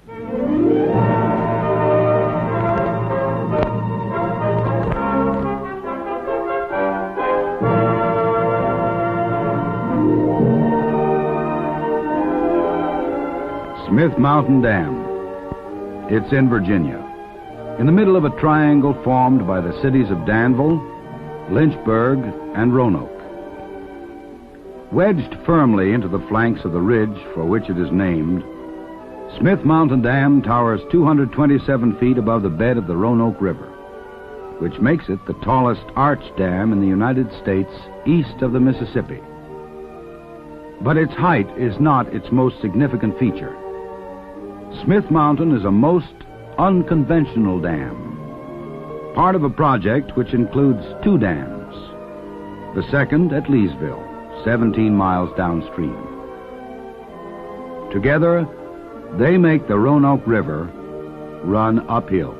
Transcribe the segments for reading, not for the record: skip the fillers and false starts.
Smith Mountain Dam. It's in Virginia, in the middle of a triangle formed by the cities of Danville, Lynchburg, and Roanoke. Wedged firmly into the flanks of the ridge for which it is named, Smith Mountain Dam towers 227 feet above the bed of the Roanoke River, which makes it the tallest arch dam in the United States east of the Mississippi. But its height is not its most significant feature. Smith Mountain is a most unconventional dam, part of a project which includes two dams, the second at Leesville, 17 miles downstream. Together, they make the Roanoke River run uphill.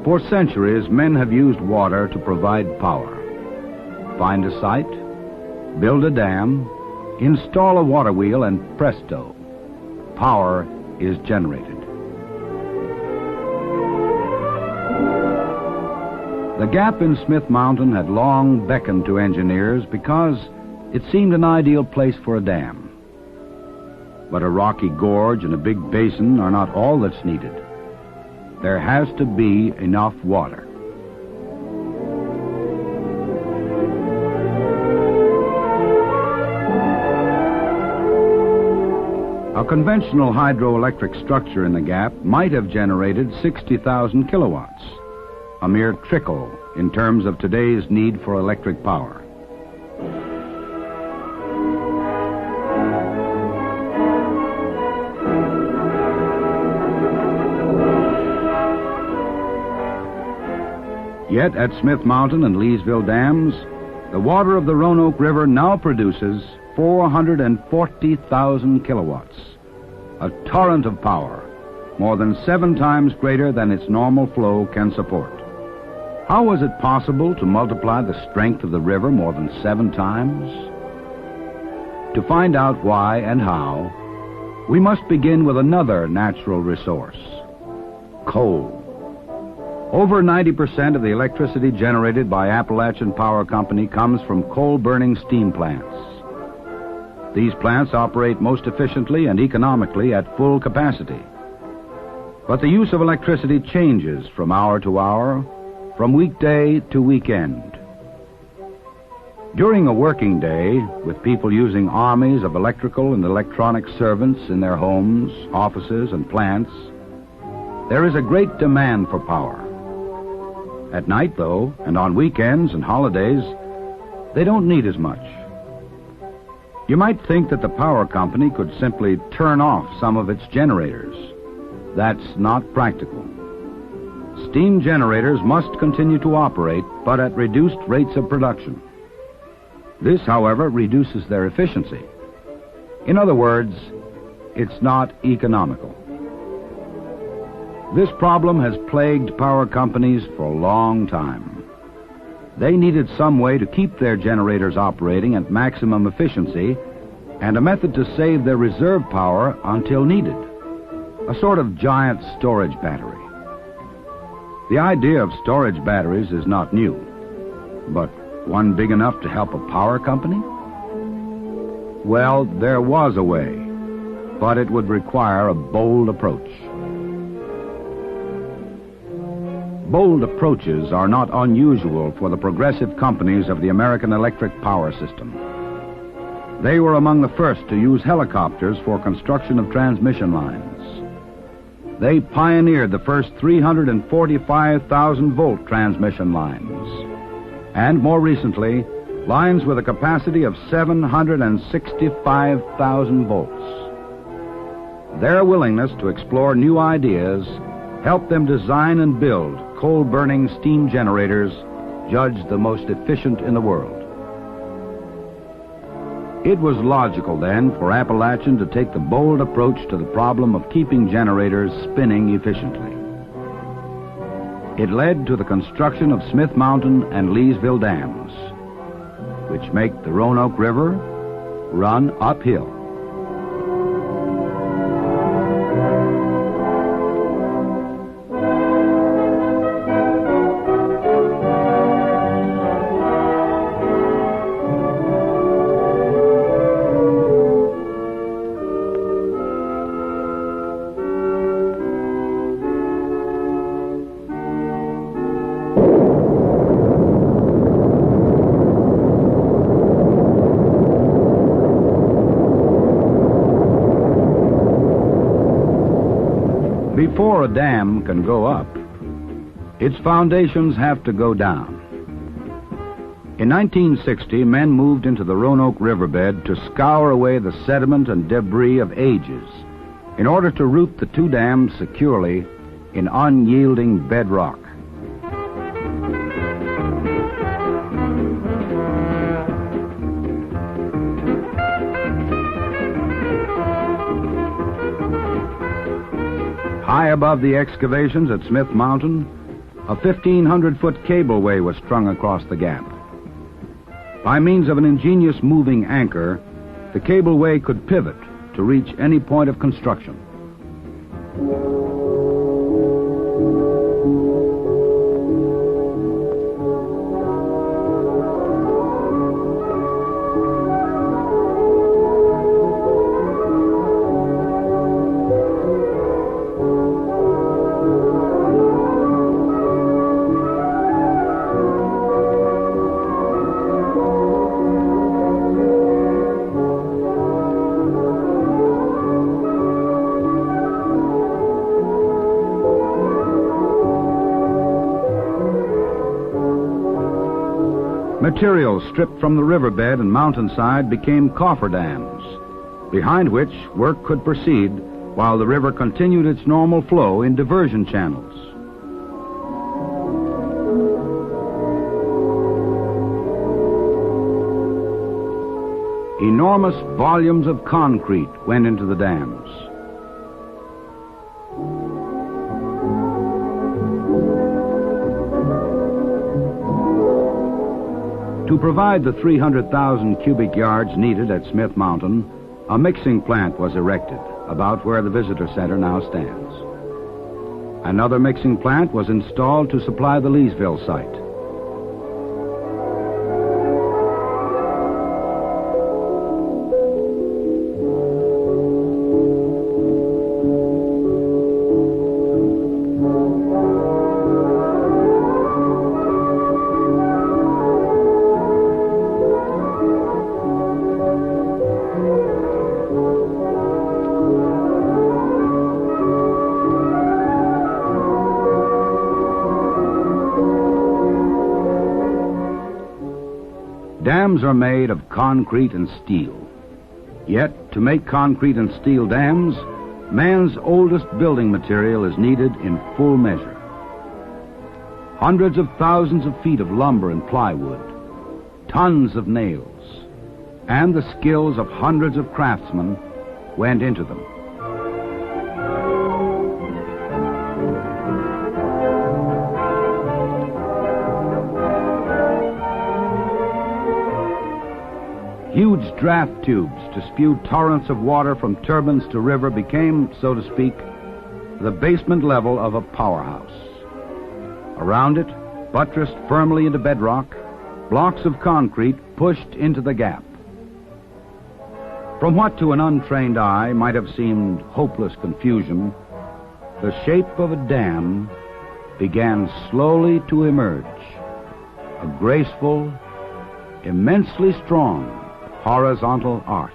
For centuries, men have used water to provide power. Find a site, build a dam, install a water wheel, and presto, power is generated. The gap in Smith Mountain had long beckoned to engineers because it seemed an ideal place for a dam. But a rocky gorge and a big basin are not all that's needed. There has to be enough water. A conventional hydroelectric structure in the gap might have generated 60,000 kilowatts, a mere trickle in terms of today's need for electric power. Yet at Smith Mountain and Leesville dams, the water of the Roanoke River now produces 440,000 kilowatts, a torrent of power, more than 7 times greater than its normal flow can support. How was it possible to multiply the strength of the river more than 7 times? To find out why and how, we must begin with another natural resource: coal. Over 90% of the electricity generated by Appalachian Power Company comes from coal-burning steam plants. These plants operate most efficiently and economically at full capacity. But the use of electricity changes from hour to hour, from weekday to weekend. During a working day, with people using armies of electrical and electronic servants in their homes, offices, and plants, there is a great demand for power. At night, though, and on weekends and holidays, they don't need as much. You might think that the power company could simply turn off some of its generators. That's not practical. Steam generators must continue to operate, but at reduced rates of production. This, however, reduces their efficiency. In other words, it's not economical. This problem has plagued power companies for a long time. They needed some way to keep their generators operating at maximum efficiency and a method to save their reserve power until needed, a sort of giant storage battery. The idea of storage batteries is not new, but one big enough to help a power company? Well, there was a way, but it would require a bold approach. Bold approaches are not unusual for the progressive companies of the American electric power system. They were among the first to use helicopters for construction of transmission lines. They pioneered the first 345,000-volt transmission lines. And more recently, lines with a capacity of 765,000 volts. Their willingness to explore new ideas helped them design and build coal-burning steam generators judged the most efficient in the world. It was logical then for Appalachian to take the bold approach to the problem of keeping generators spinning efficiently. It led to the construction of Smith Mountain and Leesville dams, which make the Roanoke River run uphill. Before a dam can go up, its foundations have to go down. In 1960, men moved into the Roanoke riverbed to scour away the sediment and debris of ages in order to root the two dams securely in unyielding bedrock. High above the excavations at Smith Mountain, a 1,500-foot cableway was strung across the gap. By means of an ingenious moving anchor, the cableway could pivot to reach any point of construction. Materials stripped from the riverbed and mountainside became cofferdams, behind which work could proceed while the river continued its normal flow in diversion channels. Enormous volumes of concrete went into the dams. To provide the 300,000 cubic yards needed at Smith Mountain, a mixing plant was erected about where the visitor center now stands. Another mixing plant was installed to supply the Leesville site. Dams are made of concrete and steel. Yet, to make concrete and steel dams, man's oldest building material is needed in full measure. Hundreds of thousands of feet of lumber and plywood, tons of nails, and the skills of hundreds of craftsmen went into them. Huge draft tubes to spew torrents of water from turbines to river became, so to speak, the basement level of a powerhouse. Around it, buttressed firmly into bedrock, blocks of concrete pushed into the gap. From what to an untrained eye might have seemed hopeless confusion, the shape of a dam began slowly to emerge, a graceful, immensely strong horizontal arch.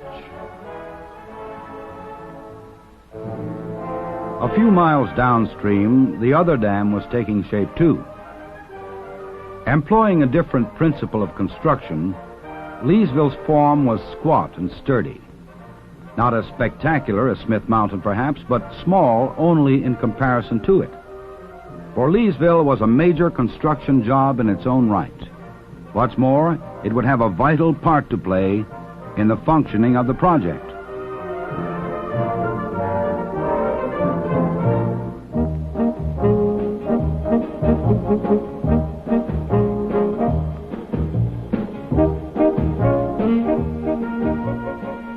A few miles downstream, the other dam was taking shape too. Employing a different principle of construction, Leesville's form was squat and sturdy. Not as spectacular as Smith Mountain, perhaps, but small only in comparison to it. For Leesville was a major construction job in its own right. What's more, it would have a vital part to play in the functioning of the project.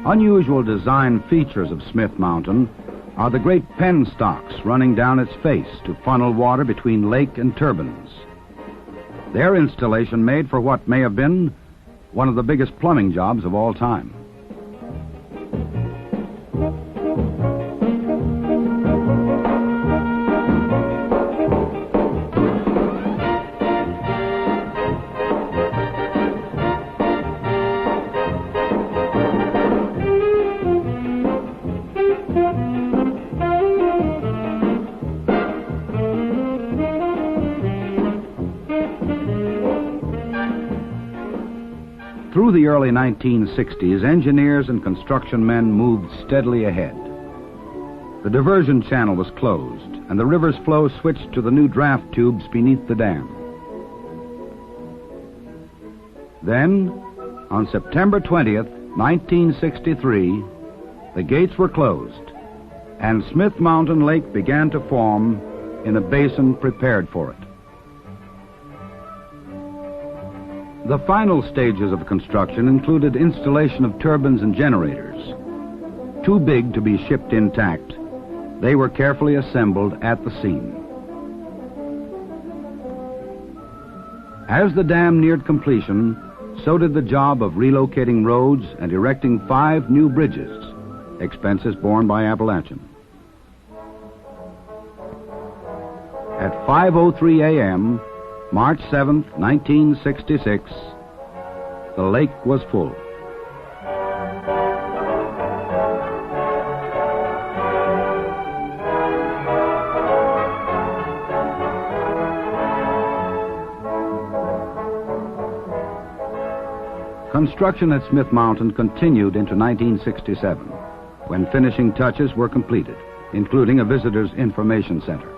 Unusual design features of Smith Mountain are the great penstocks running down its face to funnel water between lake and turbines. Their installation made for what may have been one of the biggest plumbing jobs of all time. Through the early 1960s, engineers and construction men moved steadily ahead. The diversion channel was closed, and the river's flow switched to the new draft tubes beneath the dam. Then, on September 20th, 1963, the gates were closed, and Smith Mountain Lake began to form in a basin prepared for it. The final stages of construction included installation of turbines and generators. Too big to be shipped intact, they were carefully assembled at the seam. As the dam neared completion, so did the job of relocating roads and erecting 5 new bridges, expenses borne by Appalachian. At 5:03 a.m., March 7, 1966, the lake was full. Construction at Smith Mountain continued into 1967, when finishing touches were completed, including a visitor's information center.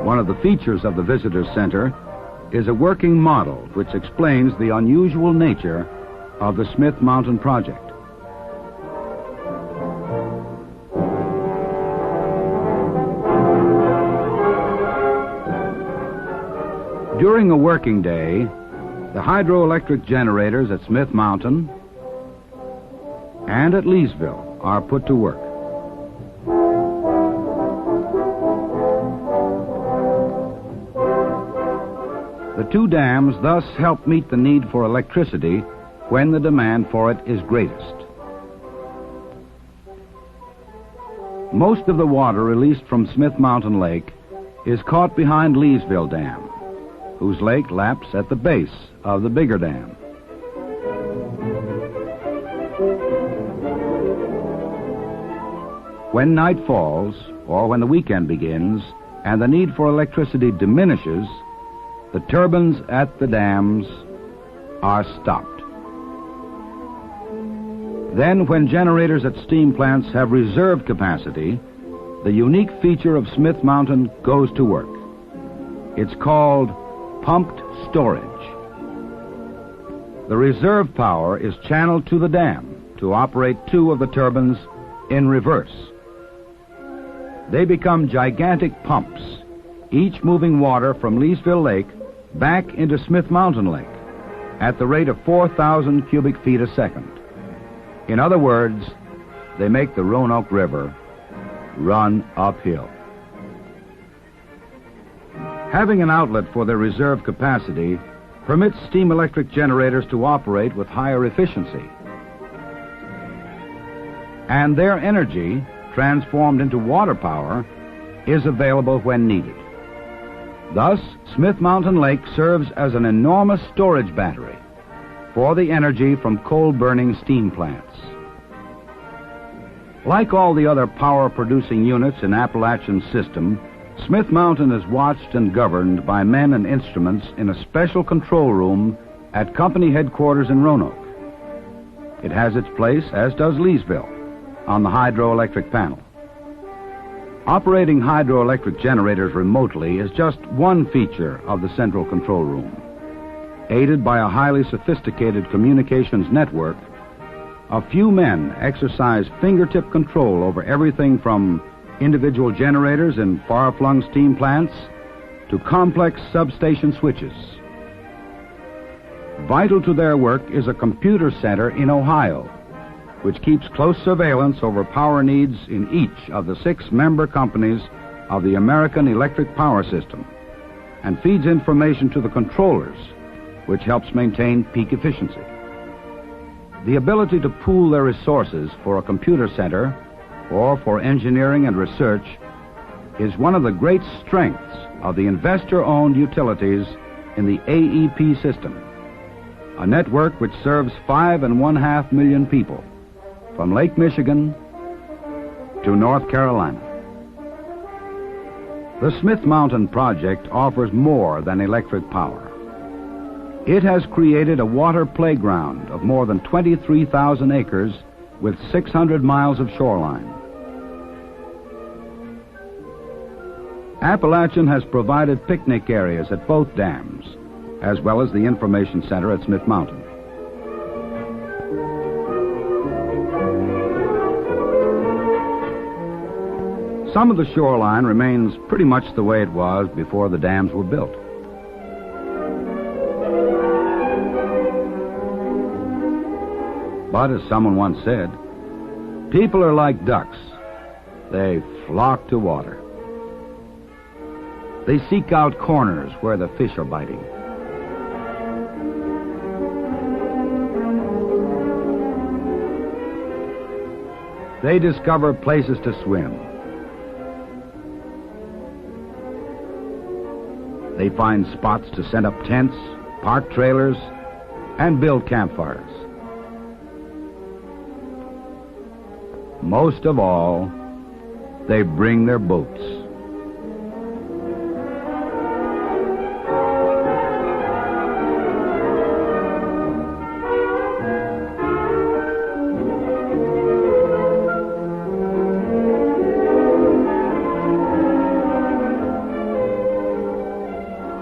One of the features of the Visitor Center is a working model which explains the unusual nature of the Smith Mountain project. During a working day, the hydroelectric generators at Smith Mountain and at Leesville are put to work. The 2 dams thus help meet the need for electricity when the demand for it is greatest. Most of the water released from Smith Mountain Lake is caught behind Leesville Dam, whose lake laps at the base of the bigger dam. When night falls, or when the weekend begins, and the need for electricity diminishes, the turbines at the dams are stopped. Then, when generators at steam plants have reserve capacity, the unique feature of Smith Mountain goes to work. It's called pumped storage. The reserve power is channeled to the dam to operate 2 of the turbines in reverse. They become gigantic pumps, each moving water from Leesville Lake back into Smith Mountain Lake at the rate of 4,000 cubic feet a second. In other words, they make the Roanoke River run uphill. Having an outlet for their reserve capacity permits steam electric generators to operate with higher efficiency. And their energy, transformed into water power, is available when needed. Thus, Smith Mountain Lake serves as an enormous storage battery for the energy from coal-burning steam plants. Like all the other power-producing units in Appalachian system, Smith Mountain is watched and governed by men and instruments in a special control room at company headquarters in Roanoke. It has its place, as does Leesville, on the hydroelectric panel. Operating hydroelectric generators remotely is just one feature of the central control room. Aided by a highly sophisticated communications network, a few men exercise fingertip control over everything from individual generators in far-flung steam plants to complex substation switches. Vital to their work is a computer center in Ohio, which keeps close surveillance over power needs in each of the 6 member companies of the American Electric Power System and feeds information to the controllers, which helps maintain peak efficiency. The ability to pool their resources for a computer center or for engineering and research is one of the great strengths of the investor-owned utilities in the AEP system, a network which serves 5.5 million people from Lake Michigan to North Carolina. The Smith Mountain Project offers more than electric power. It has created a water playground of more than 23,000 acres with 600 miles of shoreline. Appalachian has provided picnic areas at both dams, as well as the information center at Smith Mountain. Some of the shoreline remains pretty much the way it was before the dams were built. But as someone once said, people are like ducks. They flock to water. They seek out corners where the fish are biting. They discover places to swim. They find spots to set up tents, park trailers, and build campfires. Most of all, they bring their boats.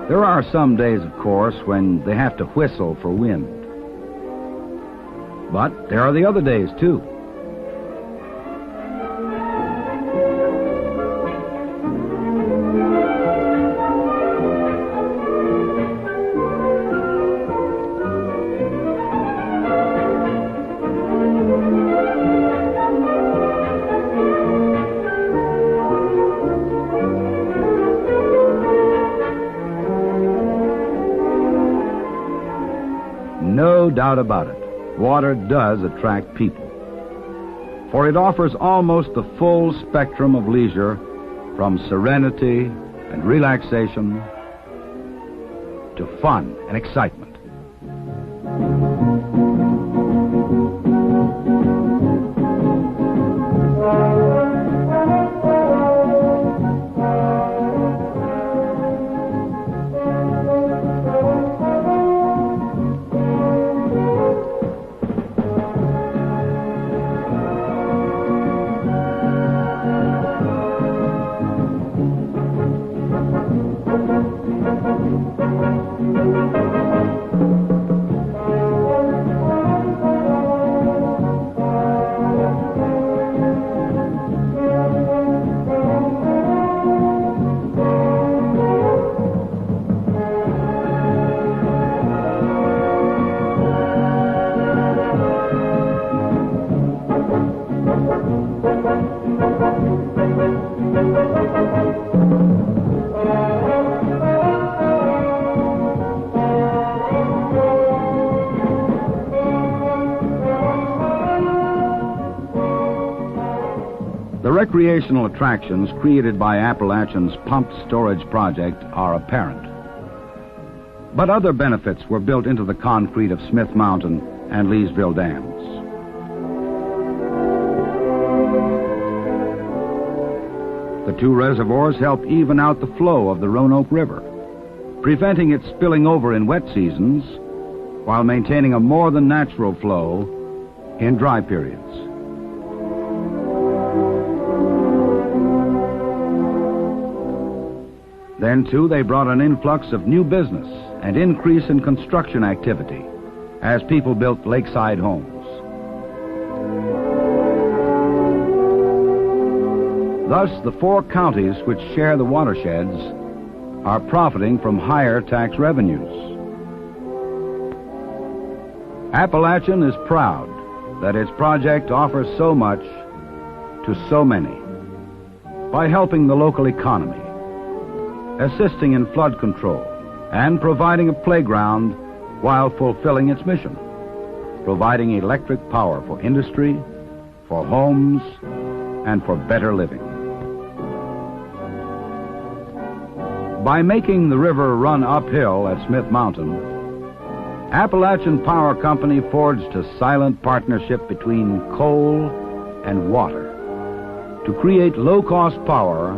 There are some days, of course, when they have to whistle for wind. But there are the other days, too. No doubt about it, water does attract people, for it offers almost the full spectrum of leisure, from serenity and relaxation to fun and excitement. recreational attractions created by Appalachian's pumped storage project are apparent. But other benefits were built into the concrete of Smith Mountain and Leesville dams. The two reservoirs help even out the flow of the Roanoke River, preventing it spilling over in wet seasons while maintaining a more than natural flow in dry periods. Then, too, they brought an influx of new business and increase in construction activity as people built lakeside homes. Thus, the four counties which share the watersheds are profiting from higher tax revenues. Appalachian is proud that its project offers so much to so many by helping the local economy, assisting in flood control, and providing a playground while fulfilling its mission, providing electric power for industry, for homes, and for better living. By making the river run uphill at Smith Mountain, Appalachian Power Company forged a silent partnership between coal and water to create low-cost power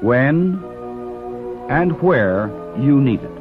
when and where you need it.